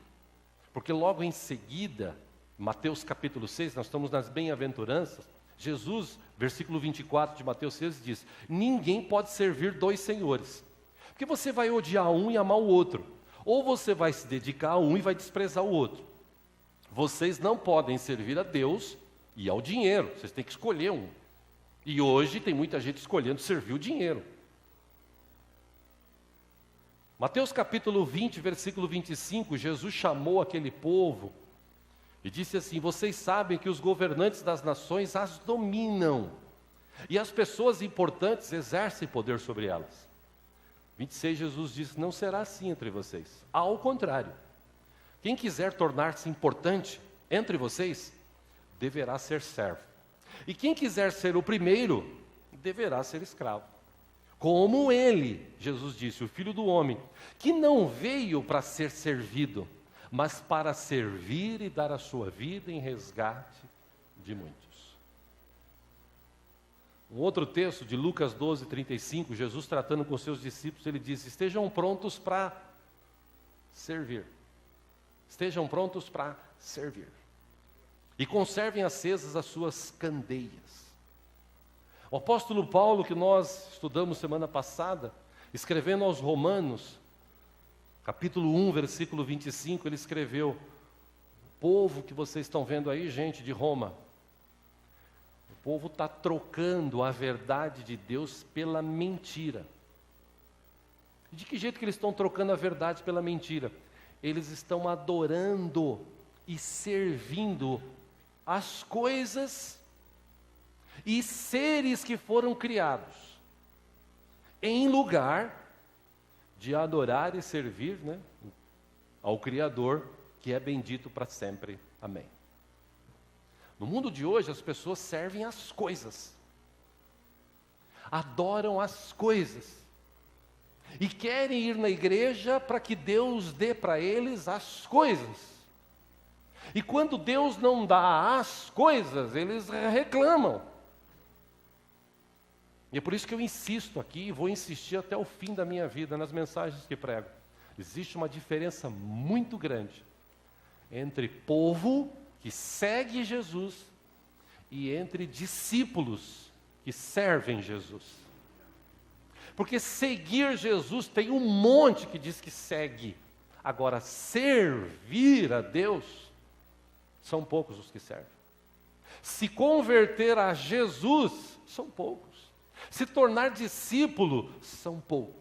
porque logo em seguida Mateus capítulo 6, nós estamos nas bem-aventuranças. Jesus, versículo 24 de Mateus 6 diz: ninguém pode servir dois senhores, porque você vai odiar um e amar o outro, ou você vai se dedicar a um e vai desprezar o outro. Vocês não podem servir a Deus e ao dinheiro, vocês têm que escolher um. E hoje tem muita gente escolhendo servir o dinheiro. Mateus capítulo 20, versículo 25, Jesus chamou aquele povo e disse assim: vocês sabem que os governantes das nações as dominam, e as pessoas importantes exercem poder sobre elas. 26, Jesus disse: não será assim entre vocês. Ao contrário, quem quiser tornar-se importante entre vocês, deverá ser servo. E quem quiser ser o primeiro, deverá ser escravo. Como ele, Jesus disse, o Filho do Homem, que não veio para ser servido, mas para servir e dar a sua vida em resgate de muitos. Um outro texto de Lucas 12, 35, Jesus tratando com seus discípulos, ele disse: estejam prontos para servir. Estejam prontos para servir. E conservem acesas as suas candeias. O apóstolo Paulo, que nós estudamos semana passada, escrevendo aos Romanos, capítulo 1, versículo 25, ele escreveu: o povo que vocês estão vendo aí, gente de Roma, o povo está trocando a verdade de Deus pela mentira. E de que jeito que eles estão trocando a verdade pela mentira? Eles estão adorando e servindo as coisas e seres que foram criados, em lugar de adorar e servir, né, ao Criador, que é bendito para sempre. Amém. No mundo de hoje, as pessoas servem as coisas, adoram as coisas, e querem ir na igreja para que Deus dê para eles as coisas. E quando Deus não dá as coisas, eles reclamam. E é por isso que eu insisto aqui, e vou insistir até o fim da minha vida, nas mensagens que prego. Existe uma diferença muito grande entre povo que segue Jesus e entre discípulos que servem Jesus. Porque seguir Jesus tem um monte que diz que segue. Agora, servir a Deus, são poucos os que servem. Se converter a Jesus, são poucos. Se tornar discípulo, são poucos.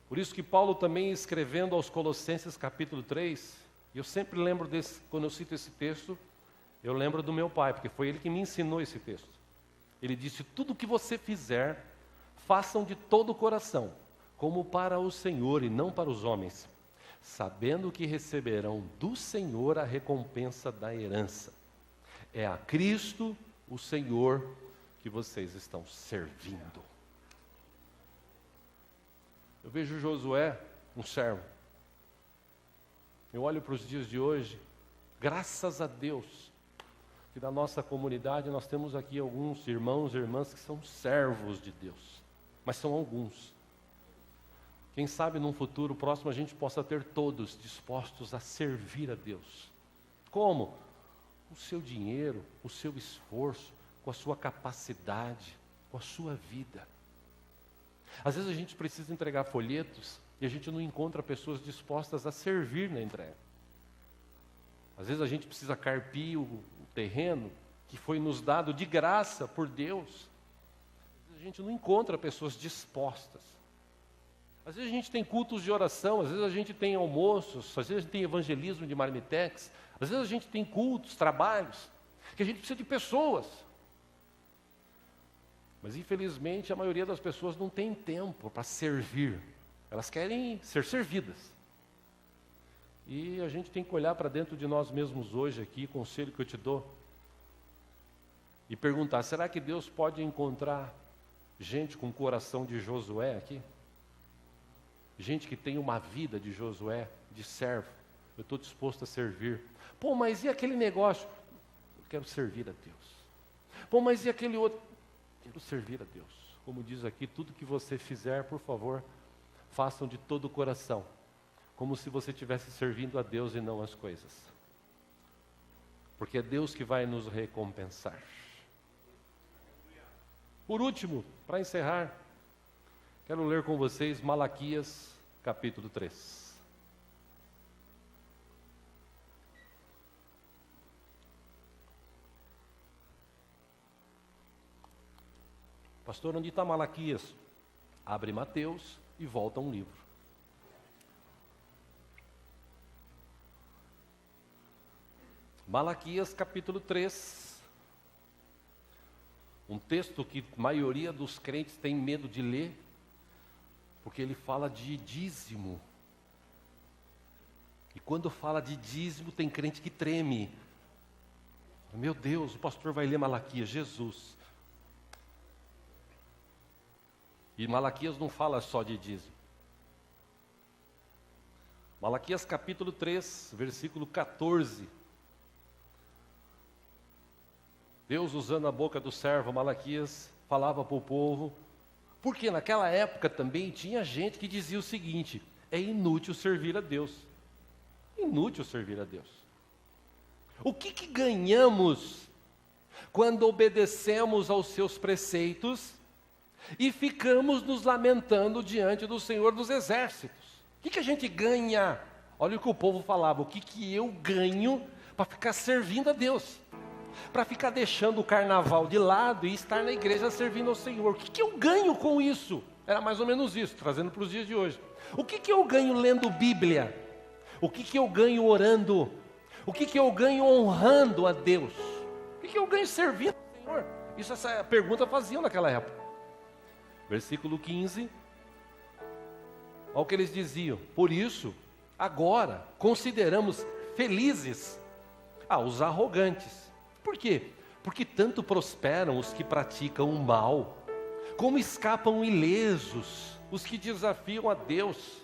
Por isso que Paulo também, escrevendo aos Colossenses capítulo 3, eu sempre lembro desse, quando eu cito esse texto, eu lembro do meu pai, porque foi ele que me ensinou esse texto. Ele disse: tudo o que você fizer, façam de todo o coração, como para o Senhor e não para os homens, sabendo que receberão do Senhor a recompensa da herança. É a Cristo, o Senhor, que vocês estão servindo. Eu vejo Josué, um servo. Eu olho para os dias de hoje, graças a Deus, que na nossa comunidade nós temos aqui alguns irmãos e irmãs que são servos de Deus, mas são alguns. Quem sabe num futuro próximo a gente possa ter todos dispostos a servir a Deus. Como? Com o seu dinheiro, o seu esforço, com a sua capacidade, com a sua vida. Às vezes a gente precisa entregar folhetos e a gente não encontra pessoas dispostas a servir na entrega. Às vezes a gente precisa carpir o terreno que foi nos dado de graça por Deus. Às vezes a gente não encontra pessoas dispostas. Às vezes a gente tem cultos de oração, às vezes a gente tem almoços, às vezes a gente tem evangelismo de marmitex, às vezes a gente tem cultos, trabalhos, que a gente precisa de pessoas. Mas infelizmente a maioria das pessoas não tem tempo para servir, elas querem ser servidas. E a gente tem que olhar para dentro de nós mesmos hoje aqui, conselho que eu te dou, e perguntar: será que Deus pode encontrar gente com o coração de Josué aqui? Gente que tem uma vida de Josué, de servo. Eu estou disposto a servir. Pô, mas e aquele negócio? Eu quero servir a Deus. Pô, mas e aquele outro? Quero servir a Deus. Como diz aqui, tudo que você fizer, por favor, façam de todo o coração, como se você estivesse servindo a Deus e não as coisas. porque é Deus que vai nos recompensar. Por último, para encerrar, quero ler com vocês Malaquias, capítulo 3. Pastor, onde está Malaquias? Abre Mateus e volta um livro. Malaquias capítulo 3. Um texto que a maioria dos crentes tem medo de ler, porque ele fala de dízimo. E quando fala de dízimo, tem crente que treme. Meu Deus, o pastor vai ler Malaquias, Jesus. E Malaquias não fala só de dízimo. Malaquias capítulo 3, versículo 14. Deus, usando a boca do servo Malaquias, falava para o povo, porque naquela época também tinha gente que dizia o seguinte: é inútil servir a Deus. Inútil servir a Deus. O que ganhamos quando obedecemos aos seus preceitos e ficamos nos lamentando diante do Senhor dos Exércitos? O que a gente ganha? Olha o que o povo falava: o que eu ganho para ficar servindo a Deus? Para ficar deixando o carnaval de lado e estar na igreja servindo ao Senhor. O que eu ganho com isso? Era mais ou menos isso, trazendo para os dias de hoje. O que eu ganho lendo Bíblia? O que eu ganho orando? O que eu ganho honrando a Deus? O que eu ganho servindo ao Senhor? Isso, essa pergunta faziam naquela época. Versículo 15. Olha o que eles diziam: por isso, agora consideramos felizes os arrogantes. Por quê? Porque tanto prosperam os que praticam o mal, como escapam ilesos os que desafiam a Deus.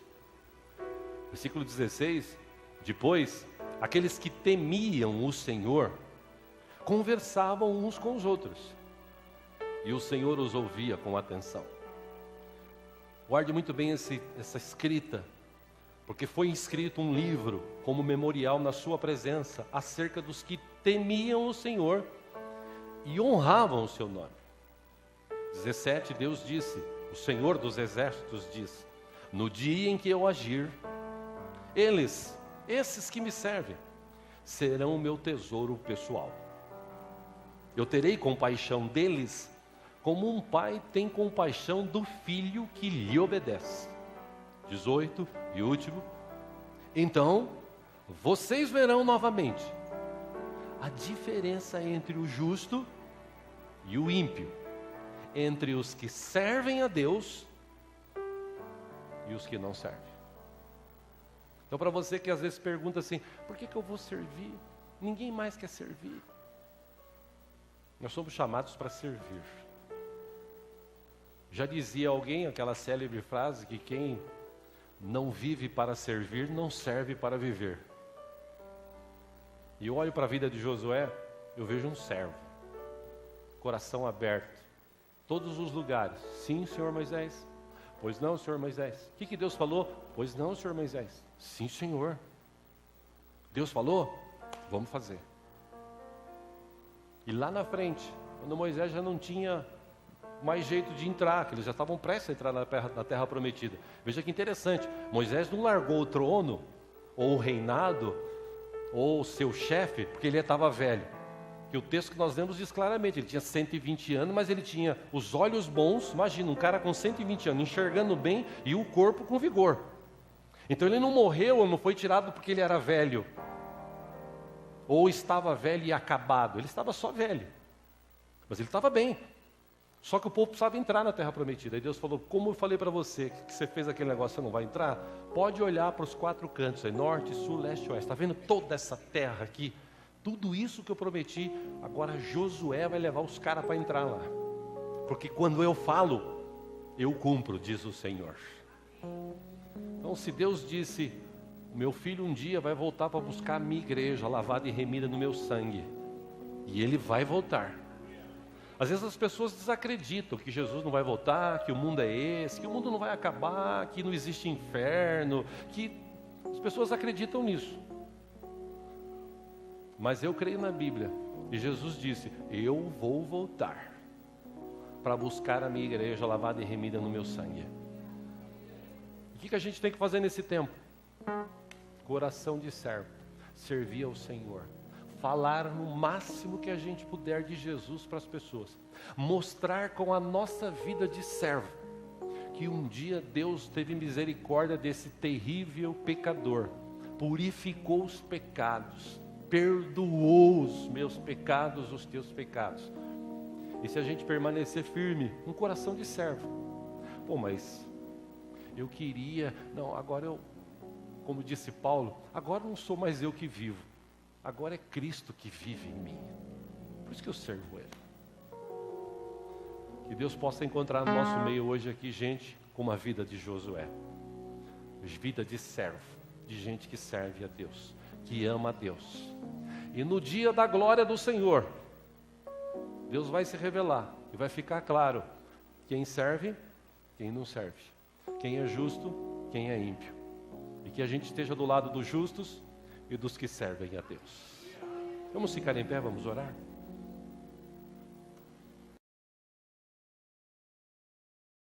Versículo 16. Depois, aqueles que temiam o Senhor conversavam uns com os outros, e o Senhor os ouvia com atenção. Guarde muito bem essa escrita, porque foi escrito um livro como memorial na sua presença acerca dos que temiam o Senhor e honravam o seu nome. 17, Deus disse, o Senhor dos Exércitos diz: no dia em que eu agir, esses que me servem, serão o meu tesouro pessoal. Eu terei compaixão deles, como um pai tem compaixão do filho que lhe obedece. 18 e último. Então, vocês verão novamente a diferença entre o justo e o ímpio, entre os que servem a Deus e os que não servem. Então, para você que às vezes pergunta assim: por que eu vou servir? Ninguém mais quer servir. Nós somos chamados para servir. Já dizia alguém aquela célebre frase que quem não vive para servir, não serve para viver. E eu olho para a vida de Josué, eu vejo um servo, coração aberto, todos os lugares. Sim, senhor Moisés. Pois não, senhor Moisés. O que Deus falou? Pois não, senhor Moisés. Sim, senhor. Deus falou? Vamos fazer. E lá na frente, quando Moisés já não tinha mais jeito de entrar, que eles já estavam prestes a entrar na terra prometida. Veja que interessante, Moisés não largou o trono, ou o reinado, ou o seu chefe, porque ele estava velho. Que o texto que nós lemos diz claramente, ele tinha 120 anos, mas ele tinha os olhos bons. Imagina, um cara com 120 anos, enxergando bem, e o corpo com vigor. Então ele não morreu, ou não foi tirado porque ele era velho, ou estava velho e acabado. Ele estava só velho, mas ele estava bem. Só que o povo precisava entrar na terra prometida. Aí Deus falou: como eu falei para você, que você fez aquele negócio, você não vai entrar? Pode olhar para os 4 cantos, aí, norte, sul, leste e oeste. Está vendo toda essa terra aqui? Tudo isso que eu prometi, agora Josué vai levar os caras para entrar lá. Porque quando eu falo, eu cumpro, diz o Senhor. Então, se Deus disse: meu filho um dia vai voltar para buscar a minha igreja, lavada e remida no meu sangue, e ele vai voltar. Às vezes as pessoas desacreditam que Jesus não vai voltar, que o mundo é esse, que o mundo não vai acabar, que não existe inferno, que as pessoas acreditam nisso. Mas eu creio na Bíblia. E Jesus disse, eu vou voltar para buscar a minha igreja lavada e remida no meu sangue. O que a gente tem que fazer nesse tempo? Coração de servo, servir ao Senhor, falar no máximo que a gente puder de Jesus para as pessoas, mostrar com a nossa vida de servo, que um dia Deus teve misericórdia desse terrível pecador, purificou os pecados, perdoou os meus pecados, os teus pecados. E se a gente permanecer firme, um coração de servo. Pô, mas eu queria, não, agora eu, como disse Paulo, agora não sou mais eu que vivo, agora é Cristo que vive em mim. Por isso que eu servo Ele. Que Deus possa encontrar no nosso meio hoje aqui gente com uma vida de Josué, vida de servo, de gente que serve a Deus, que ama a Deus. E no dia da glória do Senhor, Deus vai se revelar e vai ficar claro quem serve, quem não serve, quem é justo, quem é ímpio. E que a gente esteja do lado dos justos e dos que servem a Deus. Vamos ficar em pé, vamos orar?